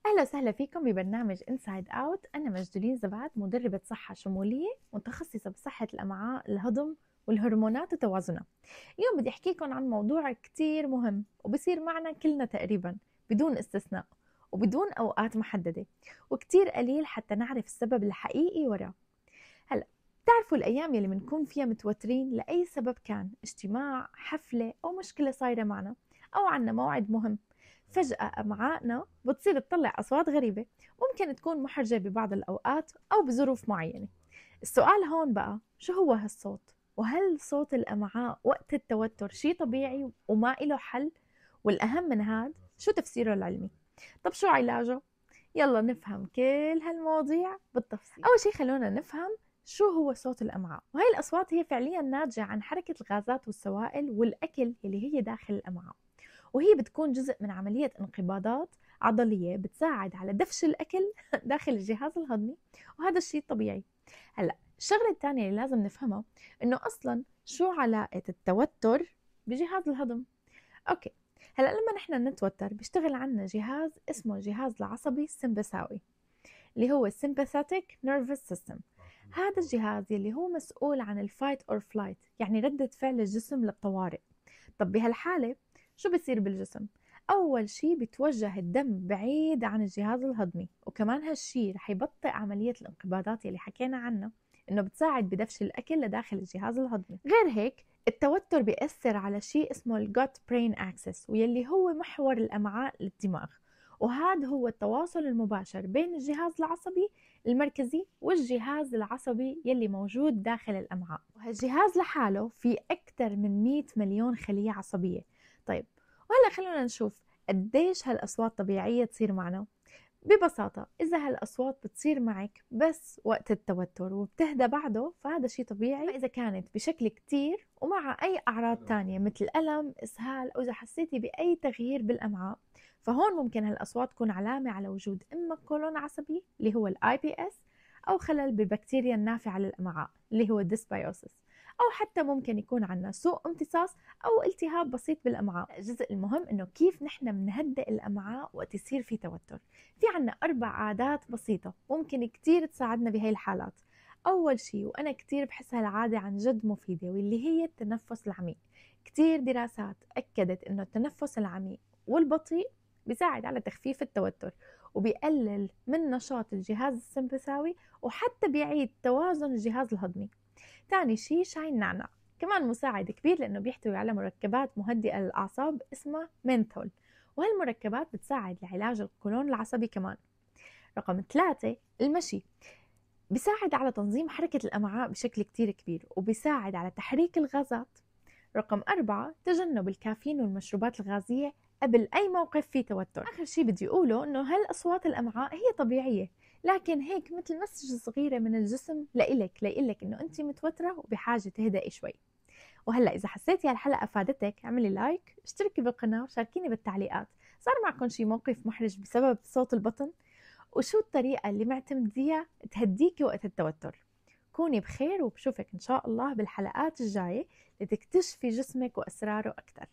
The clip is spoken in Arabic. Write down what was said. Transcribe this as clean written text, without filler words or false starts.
أهلا وسهلا فيكم ببرنامج إنسايد أوت. أنا مجدولين زباد، مدربة صحة شمولية متخصصة بصحة الأمعاء، الهضم والهرمونات وتوازنها. اليوم بدي أحكيكم عن موضوع كتير مهم وبصير معنا كلنا تقريبا بدون استثناء وبدون أوقات محددة، وكتير قليل حتى نعرف السبب الحقيقي وراه. هلأ، بتعرفوا الأيام يلي منكون فيها متوترين لأي سبب كان، اجتماع، حفلة أو مشكلة صايرة معنا، أو عنا موعد مهم، فجأة أمعائنا بتصير تطلع أصوات غريبة ممكن تكون محرجة ببعض الأوقات أو بظروف معينة. السؤال هون بقى، شو هو هالصوت؟ وهل صوت الأمعاء وقت التوتر شي طبيعي وما إله حل؟ والأهم من هاد، شو تفسيره العلمي؟ طب شو علاجه؟ يلا نفهم كل هالمواضيع بالتفصيل. أول شي خلونا نفهم شو هو صوت الأمعاء، وهي الأصوات هي فعليا ناتجة عن حركة الغازات والسوائل والأكل اللي هي داخل الأمعاء، وهي بتكون جزء من عملية انقباضات عضلية بتساعد على دفش الأكل داخل الجهاز الهضمي، وهذا الشيء طبيعي. هلأ الشغلة الثانية اللي لازم نفهمها إنه أصلا شو علاقة التوتر بجهاز الهضم. أوكي، هلأ لما نحن نتوتر بيشتغل عنا جهاز اسمه الجهاز العصبي السمبثاوي، اللي هو sympathetic nervous system. هذا الجهاز اللي هو مسؤول عن الفايت اور فلايت، يعني ردة فعل الجسم للطوارئ. طب بهالحالة شو بصير بالجسم؟ أول شي بتوجه الدم بعيد عن الجهاز الهضمي، وكمان هالشي رح يبطئ عملية الانقباضات اللي حكينا عنها، إنه بتساعد بدفش الأكل لداخل الجهاز الهضمي. غير هيك التوتر بيأثر على شي اسمه الجوت برين أكسس، واللي هو محور الأمعاء للدماغ، وهذا هو التواصل المباشر بين الجهاز العصبي المركزي والجهاز العصبي يلي موجود داخل الأمعاء. وهالجهاز لحاله في أكثر من 100 مليون خلية عصبية. طيب، وهلا خلونا نشوف قديش هالأصوات طبيعية تصير معنا. ببساطة، إذا هالأصوات بتصير معك بس وقت التوتر وبتهدى بعده فهذا شيء طبيعي. إذا كانت بشكل كتير ومع أي أعراض تانية مثل ألم، إسهال، أو إذا حسيتي بأي تغيير بالأمعاء، فهون ممكن هالأصوات تكون علامة على وجود إما قولون عصبي اللي هو الاي بي اس، أو خلل بالبكتيريا النافعة للأمعاء اللي هو الديسبيوسس، أو حتى ممكن يكون عندنا سوء امتصاص أو التهاب بسيط بالأمعاء. الجزء المهم إنه كيف نحن بنهدئ الأمعاء وقت يصير في توتر. في عنا 4 عادات بسيطة ممكن كتير تساعدنا بهاي الحالات. أول شي، وأنا كتير بحس هالعادة عن جد مفيدة، واللي هي التنفس العميق. كتير دراسات أكدت إنه التنفس العميق والبطيء بيساعد على تخفيف التوتر، وبيقلل من نشاط الجهاز السمبثاوي، وحتى بيعيد توازن الجهاز الهضمي. تاني شي، شاي النعناع كمان مساعد كبير لأنه بيحتوي على مركبات مهدئة للأعصاب اسمها مينثول، وهالمركبات بتساعد لعلاج القولون العصبي كمان. رقم 3، المشي بيساعد على تنظيم حركة الأمعاء بشكل كتير كبير، وبيساعد على تحريك الغازات. رقم 4، تجنب الكافيين والمشروبات الغازية قبل أي موقف فيه توتر. آخر شي بدي أقوله إنه هالأصوات الأمعاء هي طبيعية، لكن هيك مثل مسج صغيرة من الجسم لإلك إنه أنت متوترة وبحاجة تهدئي شوي. وهلا إذا حسيتي هالحلقة فادتك اعملي لايك، اشتركي بالقناة، وشاركيني بالتعليقات. صار معكم شي موقف محرج بسبب صوت البطن؟ وشو الطريقة اللي معتمديها تهديكي وقت التوتر؟ كوني بخير، وبشوفك إن شاء الله بالحلقات الجاية لتكتشفي جسمك وأسراره أكثر.